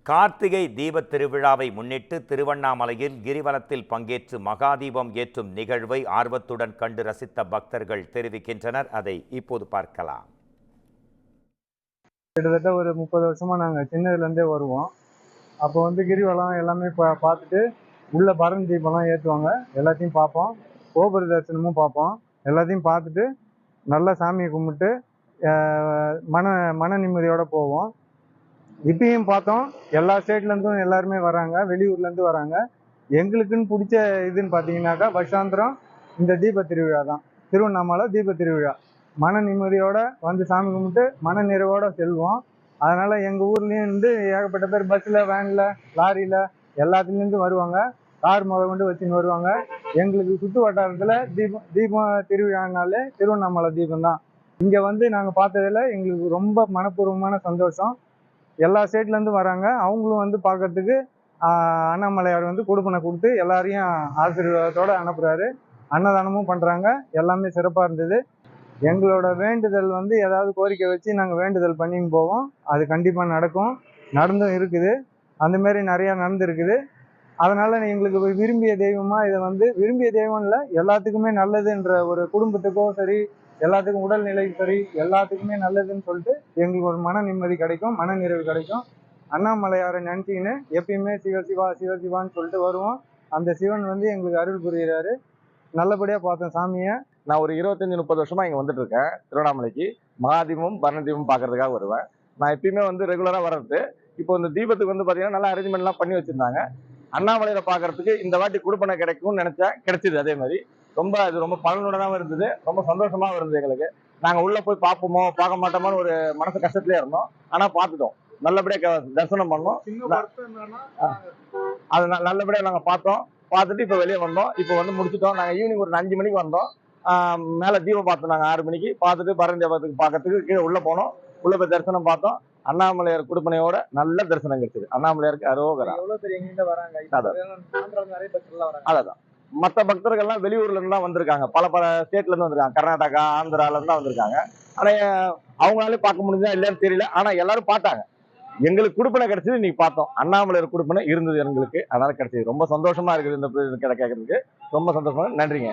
கார்த்திகை தீபத் திருவிழாவை முன்னிட்டு திருவண்ணாமலையில் கிரிவலத்தில் பங்கேற்று மகாதீபம் ஏற்றும் நிகழ்வை ஆர்வத்துடன் கண்டு ரசித்த பக்தர்கள் தெரிவிக்கின்றனர். அதை இப்போது பார்க்கலாம். கிட்டத்தட்ட ஒரு 30 வருஷமா நாங்கள் சின்னதுலேருந்தே வருவோம். அப்போ கிரிவலம் எல்லாமே பார்த்துட்டு உள்ள பரண் தீபம்லாம் ஏற்றுவாங்க. எல்லாத்தையும் பார்ப்போம். கோபுர தரிசனமும் பார்ப்போம். எல்லாத்தையும் பார்த்துட்டு நல்லா சாமியை கும்பிட்டு மன நிம்மதியோட போவோம். இப்பயும் பார்த்தோம், எல்லா ஸ்டேட்லேருந்தும் எல்லாருமே வராங்க, வெளியூர்லேருந்து வராங்க. எங்களுக்குன்னு பிடிச்ச இதுன்னு பார்த்தீங்கன்னாக்கா வருஷாந்திரம் இந்த தீப திருவிழா தான். திருவண்ணாமலை தீப திருவிழா மன நிம்மதியோட சாமி கும்பிட்டு மன நிறைவோட செல்வோம். அதனால எங்கள் ஊர்லேயும் ஏகப்பட்ட பேர் பஸ்ஸில், வேனில், லாரியில் எல்லாத்துலேருந்து வருவாங்க. கார் கொண்டு வச்சுன்னு வருவாங்க. எங்களுக்கு சுற்று வட்டாரத்தில் தீபம் திருவிழானாலே திருவண்ணாமலை தீபம் தான். இங்கே நாங்கள் பார்த்ததில் எங்களுக்கு ரொம்ப மனப்பூர்வமான சந்தோஷம். எல்லா ஸ்டேட்லேருந்து வராங்க. அவங்களும் பார்க்கறதுக்கு அண்ணாமலையார் கொடுப்பனை கொடுத்து எல்லாரையும் ஆசீர்வாதத்தோடு அனுப்புகிறாரு. அன்னதானமும் பண்ணுறாங்க. எல்லாமே சிறப்பாக இருந்தது. எங்களோட வேண்டுதல் ஏதாவது கோரிக்கை வச்சு நாங்கள் வேண்டுதல் பண்ணின்னு போவோம். அது கண்டிப்பாக நடக்கும், நடந்தும் இருக்குது. அந்தமாரி நிறையா நடந்துருக்குது. அதனால் எங்களுக்கு விரும்பிய தெய்வமாக இதை விரும்பிய தெய்வம் இல்லை, எல்லாத்துக்குமே நல்லதுன்ற ஒரு குடும்பத்துக்கோ சரி, எல்லாத்துக்கும் உடல்நிலை சரி, எல்லாத்துக்குமே நல்லதுன்னு சொல்லிட்டு எங்களுக்கு ஒரு மன நிம்மதி கிடைக்கும், மன நிறைவு கிடைக்கும். அண்ணாமலையாரை நினச்சிக்கின்னு எப்பயுமே சிவசிவா சிவசிவான்னு சொல்லிட்டு வருவோம். அந்த சிவன் எங்களுக்கு அருள் புரிகிறாரு. நல்லபடியாக பார்த்தோம் சாமியை. நான் ஒரு 25-30 வருஷமா இங்கே வந்துட்டு இருக்கேன். திருவண்ணாமலைக்கு மகாதீபம் பரணதீபம் பார்க்கறதுக்காக வருவேன். நான் எப்பயுமே ரெகுலராக வர்றது. இப்போ இந்த தீபத்துக்கு பார்த்தீங்கன்னா நல்லா அரேஞ்ச்மெண்ட்லாம் பண்ணி வச்சிருந்தாங்க. அண்ணாமலையில பார்க்கறதுக்கு இந்த வாட்டி கொடுப்பனை கிடைக்கும்னு நினைச்சேன், கிடைச்சிது. அதே மாதிரி அது ரொம்ப பலனுடனாகவும் இருந்தது, ரொம்ப சந்தோஷமாகவும் இருந்தது எங்களுக்கு. நாங்கள் உள்ள போய் பார்ப்போமோ பார்க்க மாட்டோமோன்னு ஒரு மனசு கஷ்டத்துலேயே இருந்தோம். ஆனால் பார்த்துட்டோம், நல்லபடியாக தரிசனம் பண்ணோம். அது நல்லபடியாக நாங்கள் பார்த்தோம். பார்த்துட்டு இப்போ வெளியே வந்தோம். இப்போ முடிச்சிட்டோம். நாங்கள் ஈவினிங் ஒரு 5 மணிக்கு வந்தோம். மேலே தீபம் பார்த்தோம். நாங்கள் 6 மணிக்கு பார்த்துட்டு பரந்தேபத்துக்கு பார்க்கறதுக்கு கீழே உள்ளே போனோம். உள்ளே போய் தரிசனம் பார்த்தோம். அண்ணாமலையார் கொடுப்பனையோட நல்ல தரிசனம் கிடைச்சது. அண்ணாமலையாருக்கு அரோகரா. அதான் மற்ற பக்தர்கள்லாம் வெளியூர்ல இருந்து தான் வந்திருக்காங்க. பல ஸ்டேட்ல இருந்து வந்திருக்காங்க. கர்நாடகா, ஆந்திரால இருந்து தான் வந்திருக்காங்க. ஆனா அவங்களாலே பார்க்க முடிஞ்சா இல்லைன்னு தெரியல. ஆனா எல்லாரும் பார்த்தாங்க. எங்களுக்கு கொடுப்பனை கிடைச்சது இன்னைக்கு பார்த்தோம். அண்ணாமலையார் கொடுப்பனை இருந்தது எங்களுக்கு, அதனால கிடைச்சது. ரொம்ப சந்தோஷமா இருக்குது இந்த கேட்கறதுக்கு. ரொம்ப சந்தோஷமா. நன்றிங்க.